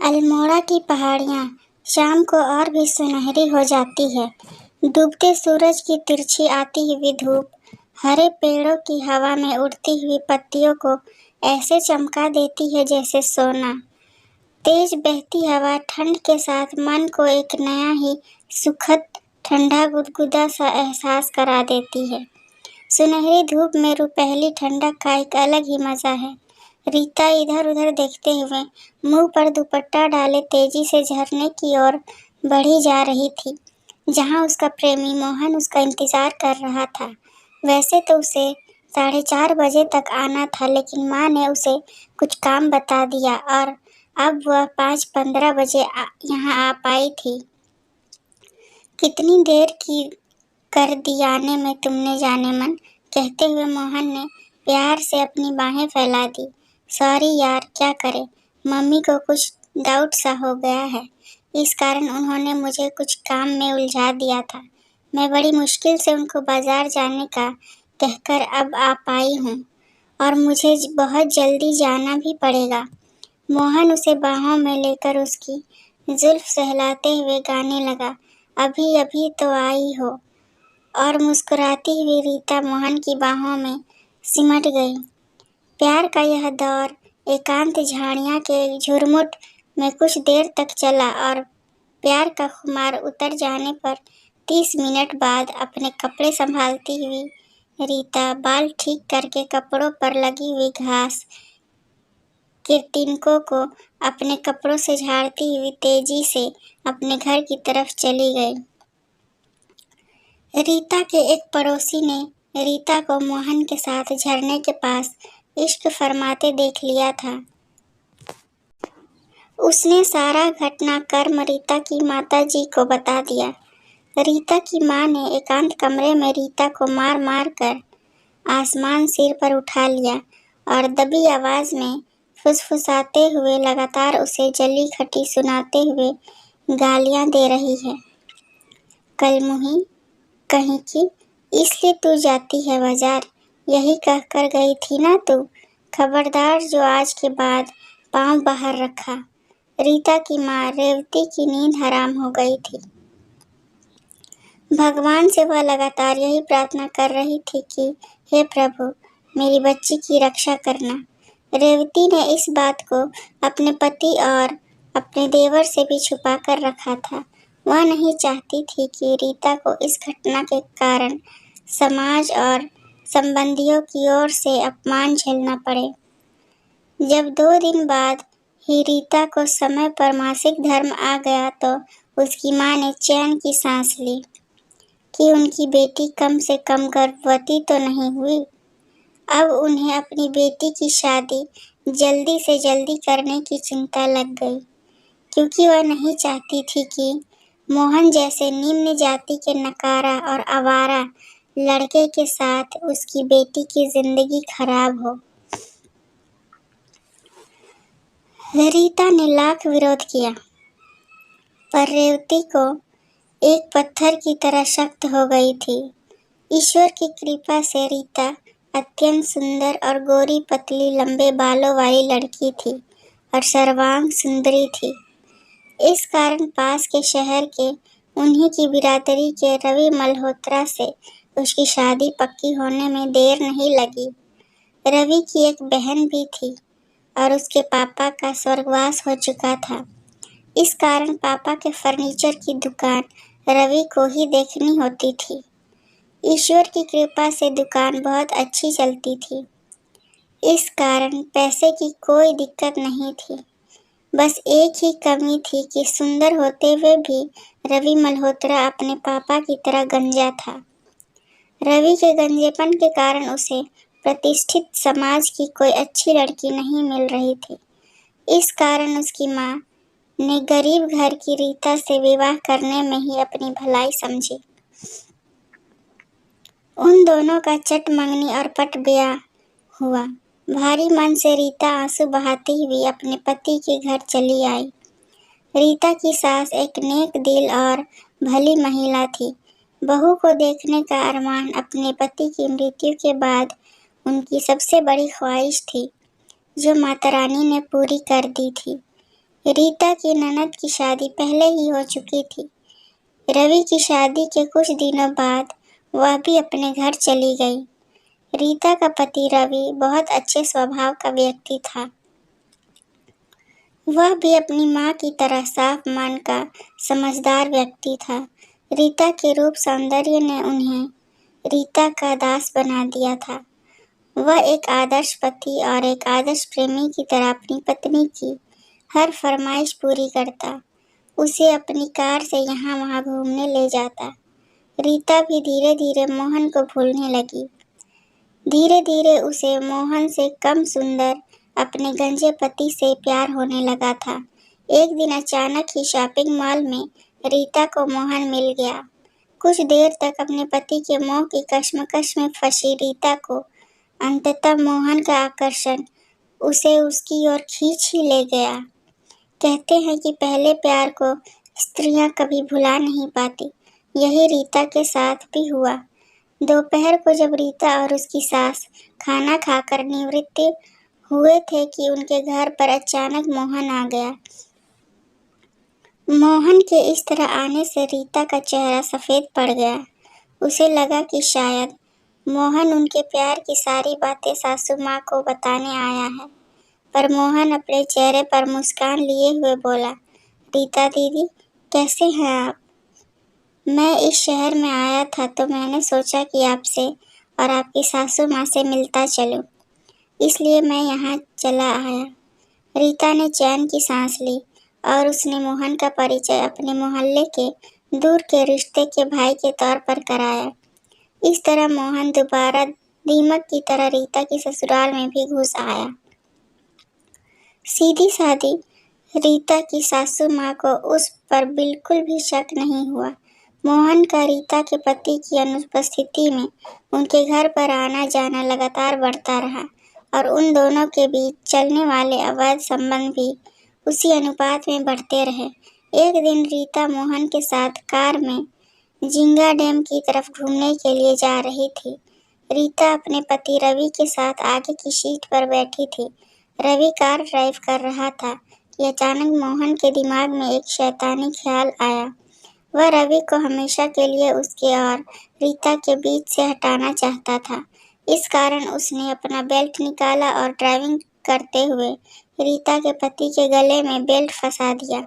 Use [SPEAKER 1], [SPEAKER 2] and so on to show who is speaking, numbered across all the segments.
[SPEAKER 1] अल्मोड़ा की पहाड़ियाँ शाम को और भी सुनहरी हो जाती है। डूबते सूरज की तिरछी आती हुई धूप हरे पेड़ों की हवा में उड़ती हुई पत्तियों को ऐसे चमका देती है जैसे सोना। तेज बहती हवा ठंड के साथ मन को एक नया ही सुखद ठंडा गुदगुदा सा एहसास करा देती है। सुनहरी धूप में रुपहली ठंडक का एक अलग ही मजा है। रीता इधर उधर देखते हुए मुंह पर दुपट्टा डाले तेजी से झरने की ओर बढ़ी जा रही थी, जहां उसका प्रेमी मोहन उसका इंतजार कर रहा था। वैसे तो उसे 4:30 बजे तक आना था, लेकिन माँ ने उसे कुछ काम बता दिया और अब वह 5:15 बजे यहाँ आ पाई थी। कितनी देर की कर दी आने में तुमने जाने मन, कहते हुए मोहन ने प्यार से अपनी बाहें फैला दी। सॉरी यार, क्या करे, मम्मी को कुछ डाउट सा हो गया है, इस कारण उन्होंने मुझे कुछ काम में उलझा दिया था। मैं बड़ी मुश्किल से उनको बाजार जाने का कहकर अब आ पाई हूँ और मुझे बहुत जल्दी जाना भी पड़ेगा। मोहन उसे बाहों में लेकर उसकी जुल्फ सहलाते हुए गाने लगा, अभी अभी तो आई हो। और मुस्कुराती हुई रीता मोहन की बाहों में सिमट गई। प्यार का यह दौर एकांत झाड़ियाँ के झुरमुट में कुछ देर तक चला और प्यार का खुमार उतर जाने पर 30 मिनट बाद अपने कपड़े संभालती हुई रीता बाल ठीक करके कपड़ों पर लगी हुई घास के तिनकों को अपने कपड़ों से झाड़ती हुई तेजी से अपने घर की तरफ चली गई। रीता के एक पड़ोसी ने रीता को मोहन के साथ झरने के पास इश्क फरमाते देख लिया था। उसने सारा घटनाक्रम रीता की माताजी को बता दिया। रीता की माँ ने एकांत कमरे में रीता को मार मार कर आसमान सिर पर उठा लिया और दबी आवाज में फुसफुसाते हुए लगातार उसे जली खटी सुनाते हुए गालियां दे रही है। कलमुही कहीं की, इसलिए तू जाती है बाजार, यही कहकर गई थी ना तू, खबरदार जो आज के बाद पांव बाहर रखा। रीता की माँ रेवती की नींद हराम हो गई थी। भगवान से वह लगातार यही प्रार्थना कर रही थी कि हे प्रभु, मेरी बच्ची की रक्षा करना। रेवती ने इस बात को अपने पति और अपने देवर से भी छुपा कर रखा था। वह नहीं चाहती थी कि रीता को इस घटना के कारण समाज और संबंधियों की ओर से अपमान झेलना पड़े। जब 2 दिन बाद ही रीता को समय पर मासिक धर्म आ गया तो उसकी माँ ने चैन की सांस ली कि उनकी बेटी कम से कम गर्भवती तो नहीं हुई। अब उन्हें अपनी बेटी की शादी जल्दी से जल्दी करने की चिंता लग गई, क्योंकि वह नहीं चाहती थी कि मोहन जैसे निम्न जाति के नकारा और आवारा लड़के के साथ उसकी बेटी की जिंदगी खराब हो। रीता ने लाख विरोध किया, पर रेवती को एक पत्थर की तरह शक्त हो गई थी। ईश्वर की कृपा से रीता अत्यंत सुंदर और गोरी पतली लंबे बालों वाली लड़की थी और सर्वांग सुंदरी थी। इस कारण पास के शहर के उन्हीं की बिरादरी के रवि मल्होत्रा से उसकी शादी पक्की होने में देर नहीं लगी। रवि की एक बहन भी थी और उसके पापा का स्वर्गवास हो चुका था। इस कारण पापा के फर्नीचर की दुकान रवि को ही देखनी होती थी। ईश्वर की कृपा से दुकान बहुत अच्छी चलती थी, इस कारण पैसे की कोई दिक्कत नहीं थी। बस एक ही कमी थी कि सुंदर होते हुए भी रवि मल्होत्रा अपने पापा की तरह गंजा था। रवि के गंजेपन के कारण उसे प्रतिष्ठित समाज की कोई अच्छी लड़की नहीं मिल रही थी। इस कारण उसकी माँ ने गरीब घर की रीता से विवाह करने में ही अपनी भलाई समझी। उन दोनों का चट मंगनी और पट ब्याह हुआ। भारी मन से रीता आंसू बहाती हुई अपने पति के घर चली आई। रीता की सास एक नेक दिल और भली महिला थी। बहू को देखने का अरमान अपने पति की मृत्यु के बाद उनकी सबसे बड़ी ख्वाहिश थी, जो माता रानी ने पूरी कर दी थी। रीता की ननद की शादी पहले ही हो चुकी थी। रवि की शादी के कुछ दिनों बाद वह भी अपने घर चली गई। रीता का पति रवि बहुत अच्छे स्वभाव का व्यक्ति था। वह भी अपनी माँ की तरह साफ मन का समझदार व्यक्ति था। रीता के रूप सौंदर्य ने उन्हें रीता का दास बना दिया था। वह एक आदर्श पति और एक आदर्श प्रेमी की तरह अपनी पत्नी की हर फरमाइश पूरी करता। उसे अपनी कार से यहाँ वहाँ घूमने ले जाता। रीता भी धीरे धीरे मोहन को भूलने लगी। धीरे धीरे उसे मोहन से कम सुंदर अपने गंजे पति से प्यार होने लगा था। एक दिन अचानक ही शॉपिंग मॉल में रीता को मोहन मिल गया। कुछ देर तक अपने पति के मोह की कश्मकश में फंसी रीता को अंततः मोहन का आकर्षण उसे उसकी ओर खींच ही ले गया। कहते हैं कि पहले प्यार को स्त्रियां कभी भुला नहीं पाती। यही रीता के साथ भी हुआ। दोपहर को जब रीता और उसकी सास खाना खाकर निवृत्त हुए थे कि उनके घर पर अचानक मोहन आ गया। मोहन के इस तरह आने से रीता का चेहरा सफ़ेद पड़ गया। उसे लगा कि शायद मोहन उनके प्यार की सारी बातें सासू माँ को बताने आया है। पर मोहन अपने चेहरे पर मुस्कान लिए हुए बोला, रीता दीदी, कैसे हैं आप? मैं इस शहर में आया था तो मैंने सोचा कि आपसे और आपकी सासू माँ से मिलता चलूं, इसलिए मैं यहाँ चला आया। रीता ने चैन की सांस ली और उसने मोहन का परिचय अपने मोहल्ले के दूर के रिश्ते के भाई के तौर पर कराया। इस तरह मोहन दोबारा दीमक की तरह रीता की ससुराल में भी घुस आया। सीधी सादी रीता की सासू माँ को उस पर बिल्कुल भी शक नहीं हुआ। मोहन का रीता के पति की अनुपस्थिति में उनके घर पर आना जाना लगातार बढ़ता रहा और उन दोनों के बीच चलने वाले अवैध संबंध भी उसी अनुपात में बढ़ते रहे। एक दिन रीता मोहन के साथ कार में जिंगा डैम की तरफ घूमने के लिए जा रही थी। रीता अपने पति रवि के साथ आगे की सीट पर बैठी थी। रवि कार ड्राइव कर रहा था कि अचानक मोहन के दिमाग में एक शैतानी ख्याल आया। वह रवि को हमेशा के लिए उसके और रीता के बीच से हटाना चाहता था। इस कारण उसने अपना बेल्ट निकाला और ड्राइविंग करते हुए रीता के पति के गले में बेल्ट फंसा दिया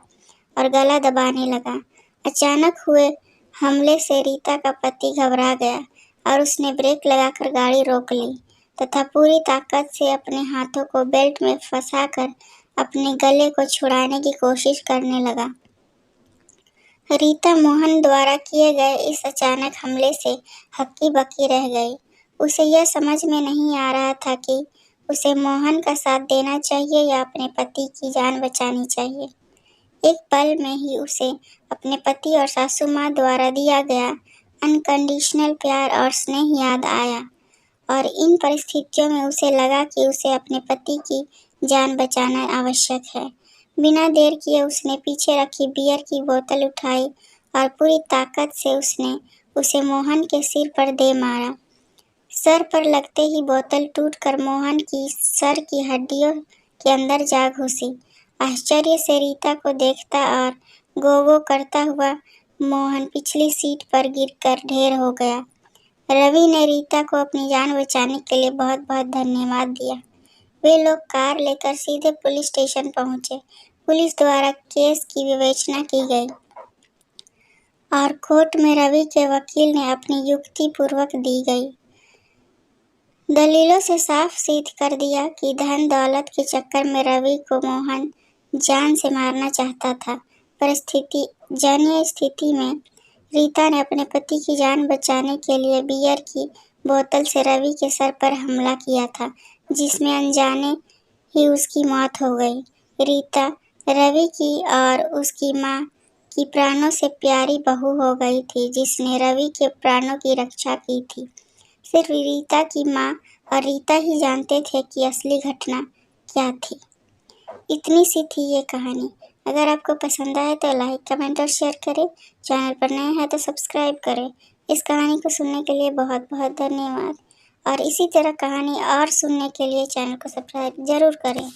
[SPEAKER 1] और गला दबाने लगा। अचानक हुए हमले से रीता का पति घबरा गया और उसने ब्रेक लगाकर गाड़ी रोक ली तथा पूरी ताकत से अपने हाथों को बेल्ट में फंसाकर अपने गले को छुड़ाने की कोशिश करने लगा। रीता मोहन द्वारा किए गए इस अचानक हमले से हक्की बक्की रह गई। उसे यह समझ में नहीं आ रहा था कि उसे मोहन का साथ देना चाहिए या अपने पति की जान बचानी चाहिए। एक पल में ही उसे अपने पति और सासू माँ द्वारा दिया गया अनकंडीशनल प्यार और स्नेह याद आया और इन परिस्थितियों में उसे लगा कि उसे अपने पति की जान बचाना आवश्यक है। बिना देर किए उसने पीछे रखी बियर की बोतल उठाई और पूरी ताकत से उसने उसे मोहन के सिर पर दे मारा। सर पर लगते ही बोतल टूटकर मोहन की सर की हड्डियों के अंदर जा घुसी। आश्चर्य से रीता को देखता और गो गो करता हुआ मोहन पिछली सीट पर गिरकर ढेर हो गया। रवि ने रीता को अपनी जान बचाने के लिए बहुत बहुत धन्यवाद दिया। वे लोग कार लेकर सीधे पुलिस स्टेशन पहुंचे। पुलिस द्वारा केस की विवेचना की गई और कोर्ट में रवि के वकील ने अपनी युक्ति पूर्वक दी गई दलीलों से साफ सिद्ध कर दिया कि धन दौलत के चक्कर में रवि को मोहन जान से मारना चाहता था। परिस्थिति जन्य स्थिति में रीता ने अपने पति की जान बचाने के लिए बियर की बोतल से रवि के सर पर हमला किया था, जिसमें अनजाने ही उसकी मौत हो गई। रीता रवि की और उसकी माँ की प्राणों से प्यारी बहू हो गई थी, जिसने रवि के प्राणों की रक्षा की थी। सिर्फ रीता की माँ और रीता ही जानते थे कि असली घटना क्या थी। इतनी सी थी ये कहानी। अगर आपको पसंद आए तो लाइक, कमेंट और शेयर करें। चैनल पर नए हैं तो सब्सक्राइब करें। इस कहानी को सुनने के लिए बहुत बहुत धन्यवाद और इसी तरह कहानी और सुनने के लिए चैनल को सब्सक्राइब ज़रूर करें।